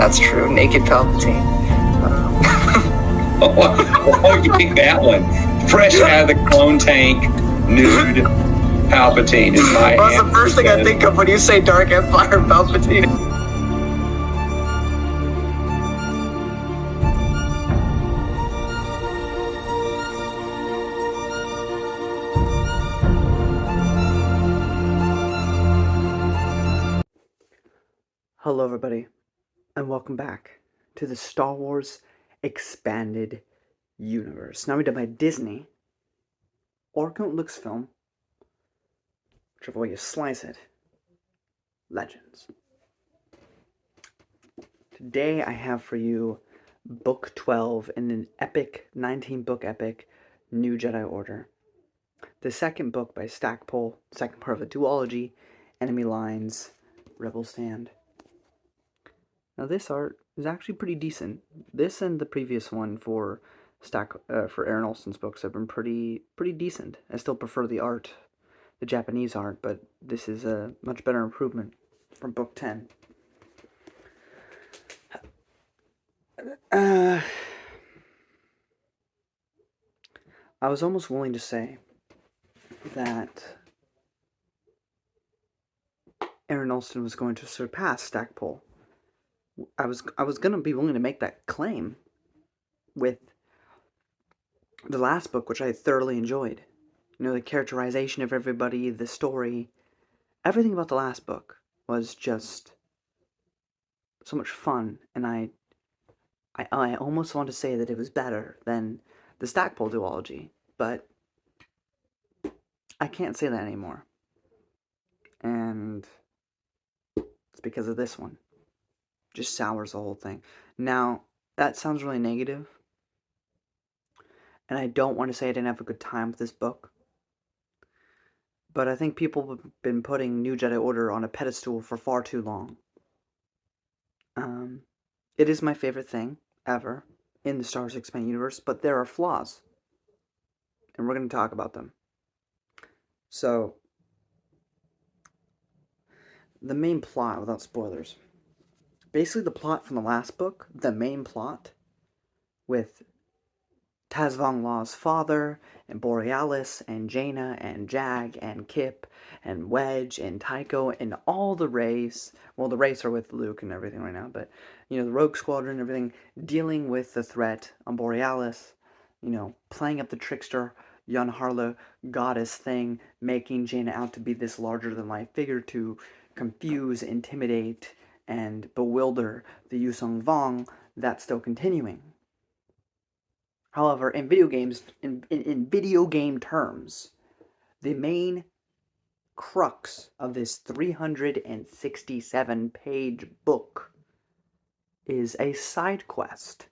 That's true. Naked Palpatine. Oh, you pick that one. Fresh out of the clone tank, nude Palpatine is my Well, that's the first thing I think of when you say Dark Empire Palpatine. Hello everybody, and welcome back to the Star Wars Expanded Universe. Now we done by Disney, or Lucasfilm, whichever way you slice it, Legends. Today I have for you Book 12 in an epic, 19-book epic, New Jedi Order. The second book by Stackpole, second part of a duology, Enemy Lines, Rebel Stand. Now this art is actually pretty decent. This and the previous one for Aaron Allston's books have been pretty decent. I still prefer the art, the Japanese art, but this is a much better improvement from book 10. I was almost willing to say that Aaron Allston was going to surpass Stackpole. I was going to be willing to make that claim with the last book, which I thoroughly enjoyed. You know, the characterization of everybody, the story, everything about the last book was just so much fun, and I almost want to say that it was better than the Stackpole duology, but I can't say that anymore. And it's because of this one. Just sours the whole thing. Now, that sounds really negative, and I don't want to say I didn't have a good time with this book, but I think people have been putting New Jedi Order on a pedestal for far too long. It is my favorite thing ever in the Star Wars Expanded Universe, but there are flaws, and we're going to talk about them. So, the main plot, without spoilers, basically the plot from the last book, the main plot, with Taz Vong Law's father, and Borealis, and Jaina, and Jag, and Kip, and Wedge, and Tycho, and all the Rays. Well, the Rays are with Luke and everything right now, but, you know, the Rogue Squadron and everything, dealing with the threat on Borealis, you know, playing up the trickster, Jan Harlow goddess thing, making Jaina out to be this larger-than-life figure to confuse, intimidate, and bewilder the Yusong Vong. That's still continuing. However, in video games, in video game terms, the main crux of this 367-page book is a side quest.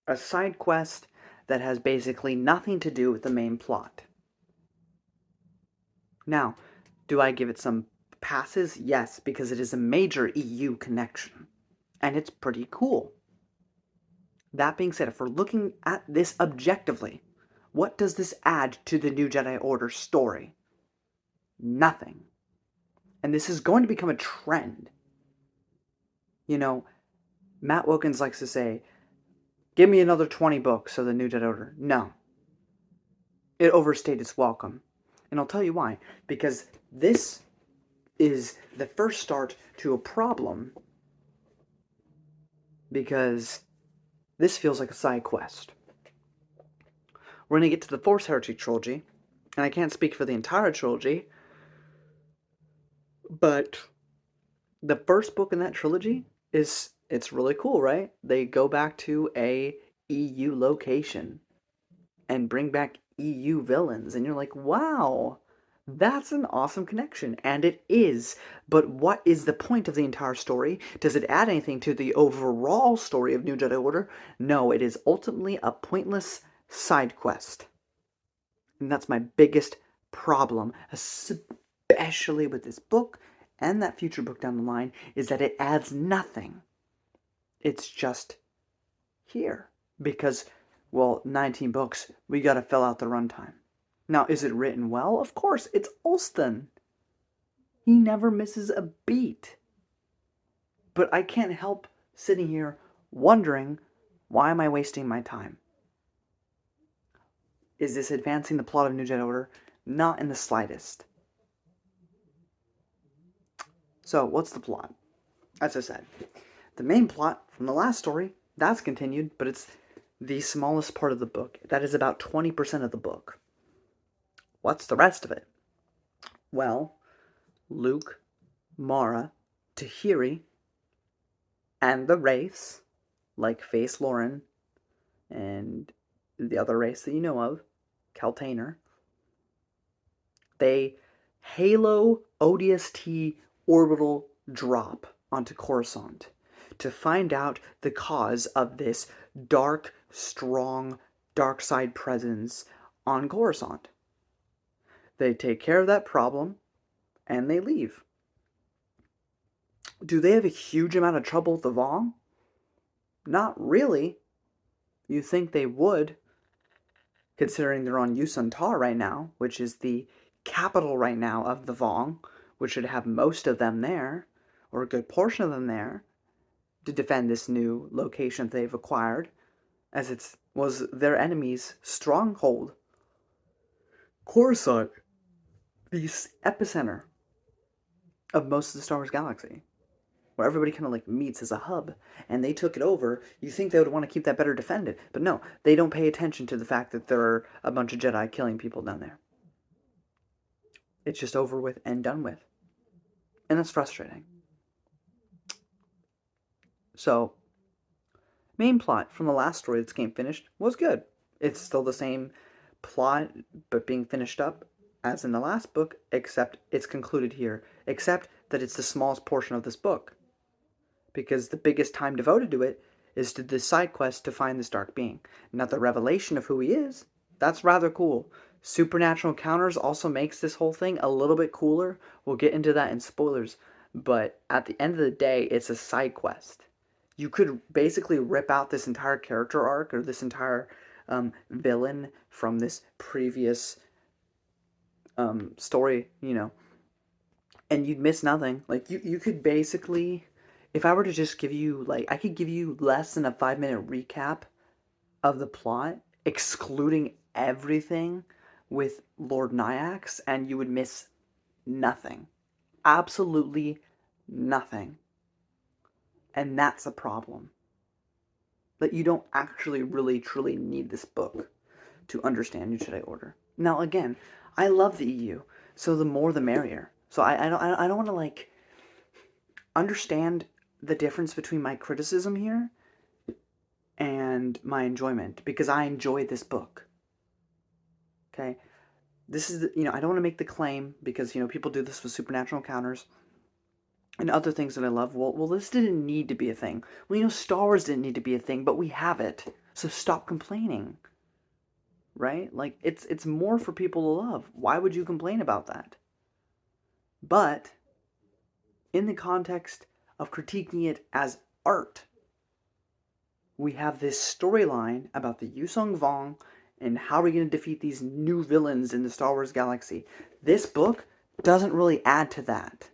A side quest that has basically nothing to do with the main plot. Now, do I give it some passes? Yes, because it is a major EU connection, and it's pretty cool. That being said, if we're looking at this objectively, what does this add to the New Jedi Order story? Nothing. And this is going to become a trend. You know, Matt Wilkins likes to say, give me another 20 books of the New Jedi Order. No. It overstayed its welcome. And I'll tell you why. Because this is the first start to a problem. Because this feels like a side quest. We're going to get to the Force Heresy trilogy, and I can't speak for the entire trilogy, but the first book in that trilogy it's really cool, right? They go back to a EU location and bring back EU villains, and you're like, wow, that's an awesome connection, and it is. But what is the point of the entire story? Does it add anything to the overall story of New Jedi Order? No, it is ultimately a pointless side quest. And that's my biggest problem, especially with this book and that future book down the line, is that it adds nothing. It's just here. Because, well, 19 books, we gotta fill out the runtime. Now, is it written well? Of course, it's Allston. He never misses a beat. But I can't help sitting here wondering, why am I wasting my time? Is this advancing the plot of New Jedi Order? Not in the slightest. So, what's the plot? As I said, the main plot from the last story, that's continued, but it's the smallest part of the book. That is about 20% of the book. What's the rest of it? Well, Luke, Mara, Tahiri, and the Wraiths, like Face Lauren and the other race that you know of, Caltainer, they halo ODST orbital drop onto Coruscant to find out the cause of this dark, strong, dark side presence on Coruscant. They take care of that problem, and they leave. Do they have a huge amount of trouble with the Vong? Not really. You think they would, considering they're on Yusun Tar right now, which is the capital right now of the Vong, which should have most of them there, or a good portion of them there, to defend this new location they've acquired, as it was their enemy's stronghold. Coruscant, the epicenter of most of the Star Wars galaxy, where everybody kind of like meets as a hub, and they took it over. You think they would want to keep that better defended, but no, they don't pay attention to the fact that there are a bunch of Jedi killing people down there. It's just over with and done with, and that's frustrating. So, main plot from the last story that's game finished was good. It's still the same plot, but being finished up as in the last book, except it's concluded here, except that it's the smallest portion of this book. Because the biggest time devoted to it is to the side quest to find this dark being. Not the revelation of who he is. That's rather cool. Supernatural encounters also makes this whole thing a little bit cooler. We'll get into that in spoilers. But at the end of the day, it's a side quest. You could basically rip out this entire character arc or this entire villain from this previous story, and you'd miss nothing. Like, you could basically, if I were to just give you, I could give you less than a 5-minute recap of the plot, excluding everything with Lord Nyax, and you would miss nothing. Absolutely nothing. And that's a problem. That you don't actually really truly need this book to understand New Jedi Order. Now, again, I love the EU, so the more the merrier. So I don't want to understand the difference between my criticism here and my enjoyment, because I enjoyed this book. Okay, this is I don't want to make the claim, because people do this with supernatural encounters and other things that I love. Well, this didn't need to be a thing. Well, Star Wars didn't need to be a thing, but we have it. So stop complaining. Right? It's more for people to love. Why would you complain about that? But in the context of critiquing it as art, we have this storyline about the Yusong Vong and how we're going to defeat these new villains in the Star Wars galaxy. This book doesn't really add to that.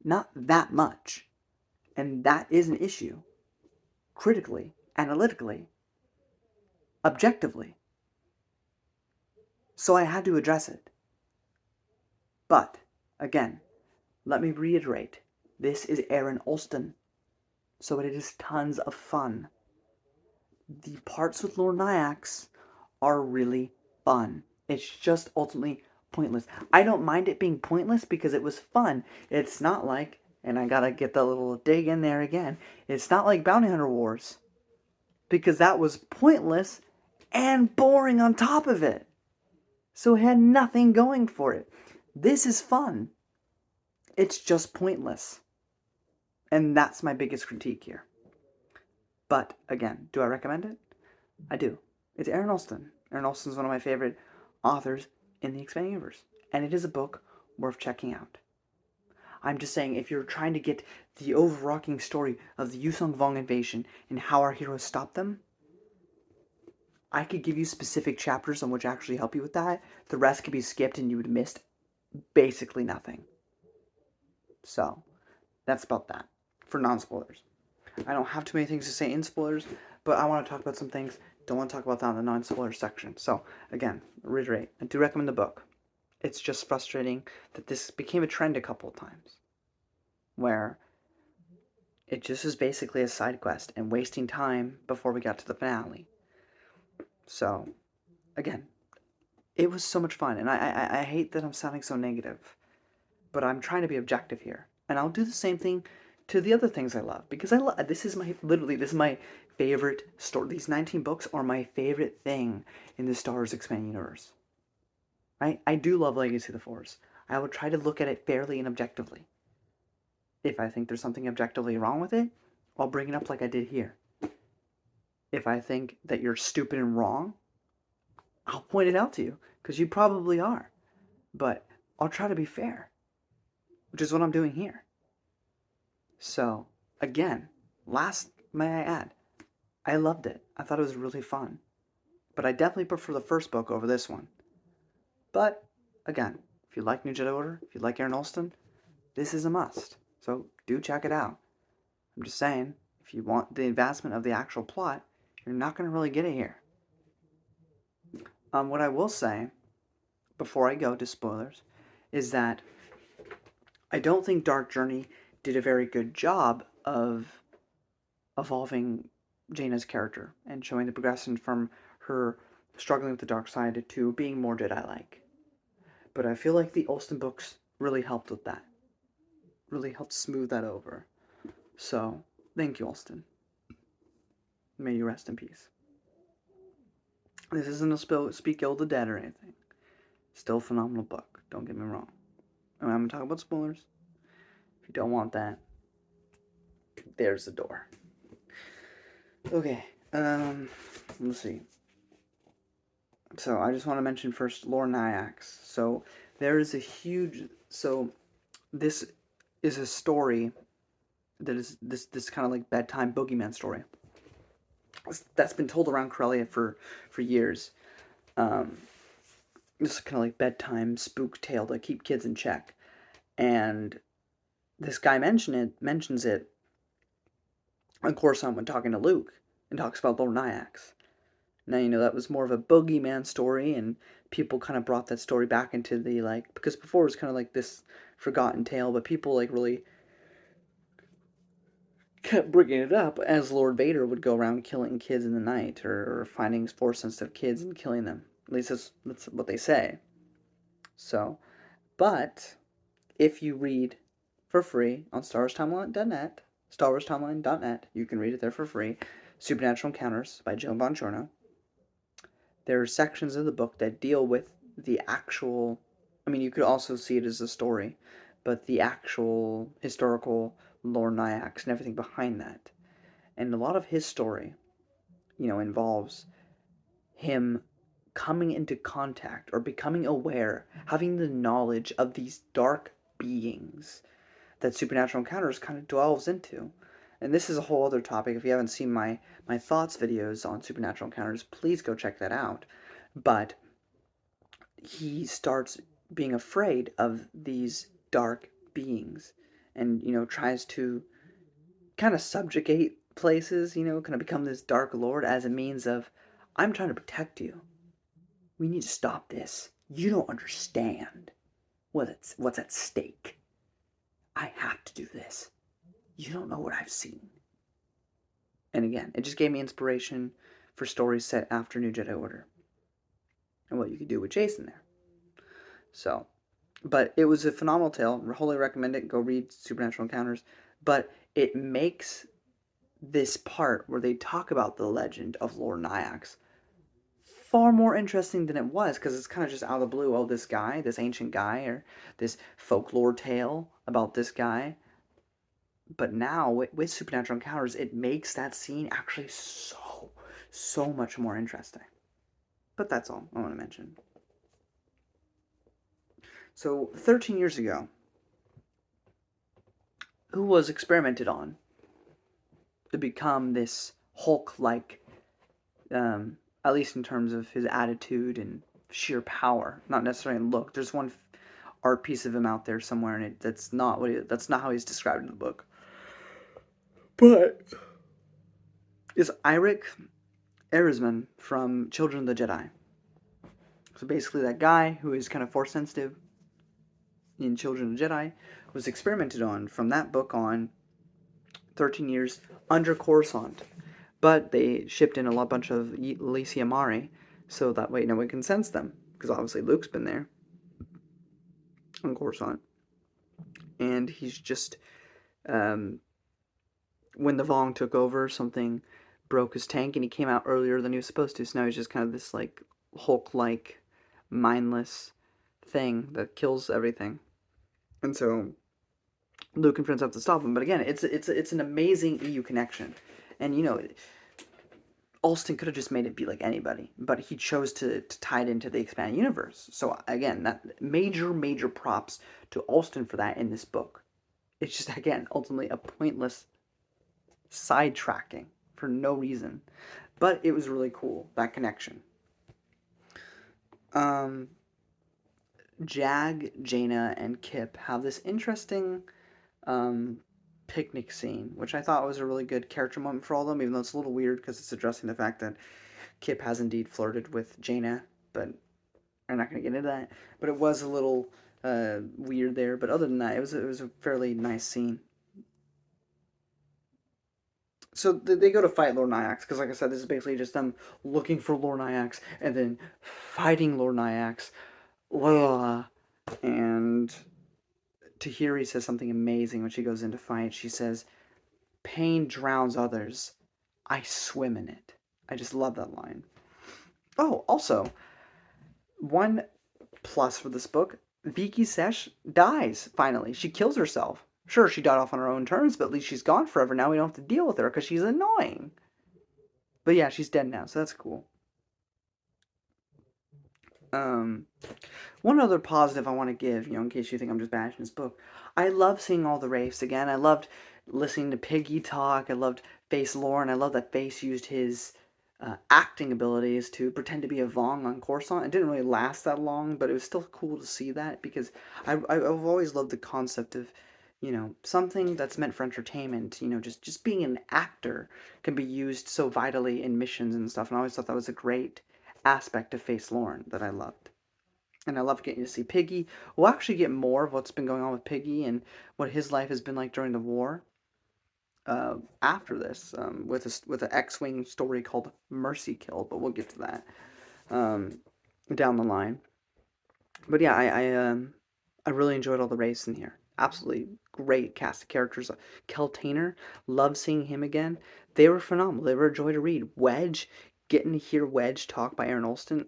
Not that much. And that is an issue. Critically, analytically, objectively. So I had to address it. But, again, let me reiterate, this is Aaron Allston, so it is tons of fun. The parts with Lord Nyax are really fun. It's just ultimately pointless. I don't mind it being pointless because it was fun. It's not like, and I gotta get the little dig in there again, it's not like Bounty Hunter Wars, because that was pointless and boring on top of it. So it had nothing going for it. This is fun. It's just pointless. And that's my biggest critique here. But, again, do I recommend it? I do. It's Aaron Allston. Aaron Allston is one of my favorite authors in the Expanding Universe. And it is a book worth checking out. I'm just saying, if you're trying to get the overarching story of the Yusong Vong invasion and how our heroes stop them, I could give you specific chapters on which actually help you with that. The rest could be skipped and you would have missed basically nothing. So, that's about that. for non-spoilers. I don't have too many things to say in spoilers, but I want to talk about some things. Don't want to talk about that in the non-spoiler section. So, again, reiterate, I do recommend the book. It's just frustrating that this became a trend a couple of times, where it just is basically a side quest and wasting time before we got to the finale. So, again, it was so much fun, and I hate that I'm sounding so negative, but I'm trying to be objective here, and I'll do the same thing to the other things I love, because this is my favorite story. These 19 books are my favorite thing in the Star Wars expanded universe. Right? I do love Legacy of the Force. I will try to look at it fairly and objectively. If I think there's something objectively wrong with it, I'll bring it up like I did here. If I think that you're stupid and wrong, I'll point it out to you, because you probably are. But I'll try to be fair, which is what I'm doing here. So, again, may I add, I loved it. I thought it was really fun. But I definitely prefer the first book over this one. But, again, if you like New Jedi Order, if you like Aaron Allston, this is a must. So, do check it out. I'm just saying, if you want the advancement of the actual plot, you're not going to really get it here. What I will say, before I go to spoilers, is that I don't think Dark Journey did a very good job of evolving Jaina's character and showing the progression from her struggling with the dark side to being more Jedi-like. But I feel like the Allston books really helped with that. Really helped smooth that over. So, thank you, Allston. May you rest in peace. This isn't a speak ill of the dead or anything. Still a phenomenal book, don't get me wrong. I'm going to talk about spoilers. If you don't want that, there's the door. Okay, let's see. So I just want to mention first Lore Nyax. So there is a huge... So this is a story that is this kind of like bedtime boogeyman story that's been told around Corellia for years. This kind of like bedtime spook tale to keep kids in check. And this guy mentions it on Coruscant when talking to Luke, and talks about Lord Nyax. Now, that was more of a boogeyman story, and people kind of brought that story back into the, like, because before it was kind of like this forgotten tale, but people, like, really kept bringing it up as Lord Vader would go around killing kids in the night, or finding Force-sensitive kids and killing them. At least that's what they say. So, but if you read for free on StarWarsTimeline.net, StarWarsTimeline.net, you can read it there for free, Supernatural Encounters by Joan Bongiorno. There are sections of the book that deal with the actual... I mean, you could also see it as a story, but the actual historical Lore Nyax and everything behind that. And a lot of his story, involves him coming into contact or becoming aware, having the knowledge of these dark beings that Supernatural Encounters kind of delves into. And this is a whole other topic. If you haven't seen my thoughts videos on Supernatural Encounters, please go check that out. But he starts being afraid of these dark beings and, tries to kind of subjugate places, kind of become this dark lord as a means of, I'm trying to protect you. We need to stop this. You don't understand what's at stake. I have to do this. You don't know what I've seen. And again, it just gave me inspiration for stories set after New Jedi Order and what you could do with Jason there. So, but it was a phenomenal tale. I wholly recommend it. Go read Supernatural Encounters. But it makes this part where they talk about the legend of Lord Nyax far more interesting than it was, because it's kind of just out of the blue. Oh, this guy, this ancient guy, or this folklore tale about this guy. But now, with Supernatural Encounters, it makes that scene actually so much more interesting. But that's all I want to mention. So, 13 years ago, who was experimented on to become this Hulk-like, at least in terms of his attitude and sheer power, not necessarily in look. There's one art piece of him out there somewhere, and that's not how he's described in the book. But is Eirik Erisman from Children of the Jedi. So basically, that guy who is kind of force sensitive in Children of the Jedi was experimented on from that book on 13 years under Coruscant. But they shipped in a bunch of Elysia Mari so that way no one can sense them. Because obviously Luke's been there on Coruscant. And he's just, when the Vong took over, something broke his tank and he came out earlier than he was supposed to. So now he's just kind of this like Hulk-like, mindless thing that kills everything. And so Luke and friends have to stop him. But again, it's an amazing EU connection. And you know, Allston could have just made it be like anybody, but he chose to tie it into the expanded universe. So again, that major props to Allston for that in this book. It's just, again, ultimately a pointless sidetracking for no reason. But it was really cool, that connection. Jag, Jaina, and Kip have this interesting picnic scene, which I thought was a really good character moment for all of them, even though it's a little weird because it's addressing the fact that Kip has indeed flirted with Jaina, but I'm not going to get into that. But it was a little weird there. But other than that, it was a fairly nice scene. So they go to fight Lord Nyax, because like I said, this is basically just them looking for Lord Nyax and then fighting Lord Nyax. And Tahiri says something amazing when she goes in to fight. She says, "Pain drowns others. I swim in it." I just love that line. Oh, also, one plus for this book, Vicky Sesh dies, finally. She kills herself. Sure, she died off on her own terms, but at least she's gone forever. Now we don't have to deal with her because she's annoying. But yeah, she's dead now, so that's cool. One other positive I want to give, in case you think I'm just bashing this book. I love seeing all the Wraiths again. I loved listening to Piggy talk. I loved Face Lauren. I love that Face used his acting abilities to pretend to be a Vong on Coruscant. It didn't really last that long, but it was still cool to see that because I've always loved the concept of, something that's meant for entertainment. Just being an actor can be used so vitally in missions and stuff. And I always thought that was a great aspect of Face Lauren that I loved. And I love getting to see Piggy. We'll actually get more of what's been going on with Piggy and what his life has been like during the war after this, with an X-Wing story called Mercy Kill, but we'll get to that down the line. But yeah, I really enjoyed all the race in here. Absolutely great cast of characters. Kel Tainer, love seeing him again. They were phenomenal. They were a joy to read. Wedge, getting to hear Wedge talk by Aaron Alston,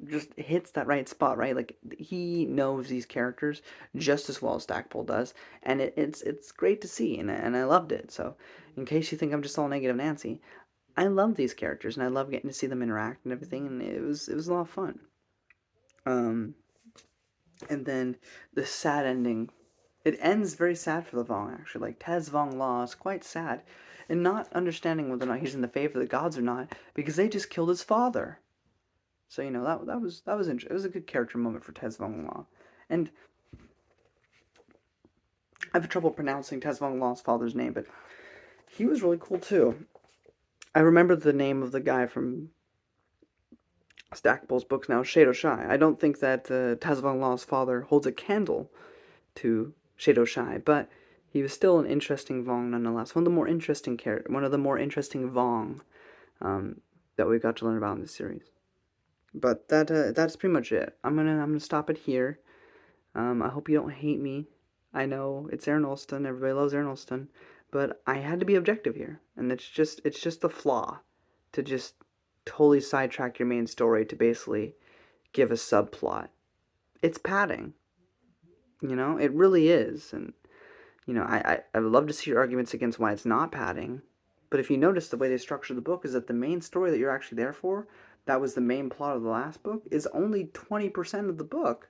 just hits that right spot, right? Like he knows these characters just as well as Stackpole does, and it's great to see, and I loved it. So, in case you think I'm just all negative Nancy, I love these characters, and I love getting to see them interact and everything, and it was a lot of fun. And then the sad ending. It ends very sad for the Vong, actually. Like, Tez Vong Law is quite sad, and not understanding whether or not he's in the favor of the gods or not, because they just killed his father. So that was interesting. It was a good character moment for Tez Vong Law, and I have trouble pronouncing Tez Vong Law's father's name, but he was really cool too. I remember the name of the guy from Stackpole's books now, Shado Shai. I don't think that Tez Vong Law's father holds a candle to Shado Shai, but he was still an interesting Vong nonetheless. One of the more interesting Vong that we got to learn about in this series. But that's pretty much it. I'm gonna stop it here. I hope you don't hate me. I know it's Aaron Alston. Everybody loves Aaron Alston, but I had to be objective here, and it's just the flaw to just totally sidetrack your main story to basically give a subplot. It's padding. It really is, and I would love to see your arguments against why it's not padding. But if you notice, the way they structure the book is that the main story that you're actually there for, that was the main plot of the last book, is only 20% of the book.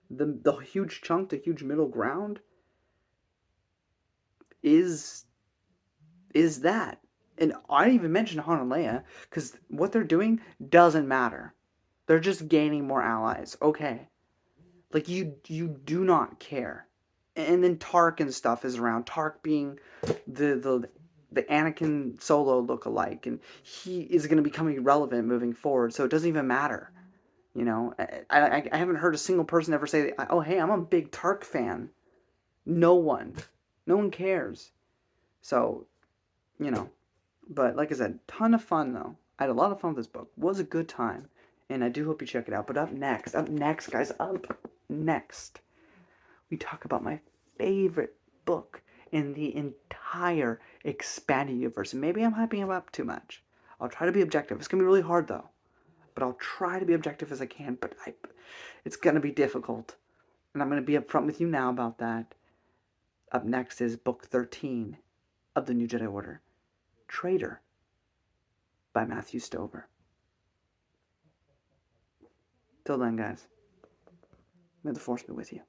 The huge chunk, the huge middle ground, is that. And I didn't even mention Han and Leia, because what they're doing doesn't matter. They're just gaining more allies. Okay. Like, you do not care. And then Tark and stuff is around. Tark being the the Anakin Solo look-alike, and he is going to become irrelevant moving forward, so it doesn't even matter. You know, I haven't heard a single person ever say, "Oh, hey, I'm a big Tark fan." No one cares. So, you know, but like I said, ton of fun though. I had a lot of fun with this book. Was a good time, and I do hope you check it out. But up next, guys, up next, we talk about my favorite book in the entire expanded universe. And maybe I'm hyping him up too much. I'll try to be objective. It's gonna be really hard though, but I'll try to be objective as I can. But it's gonna be difficult, and I'm gonna be upfront with you now about that. Up next is book 13 of the New Jedi Order, Traitor, by Matthew Stover. Till then, guys, may the Force be with you.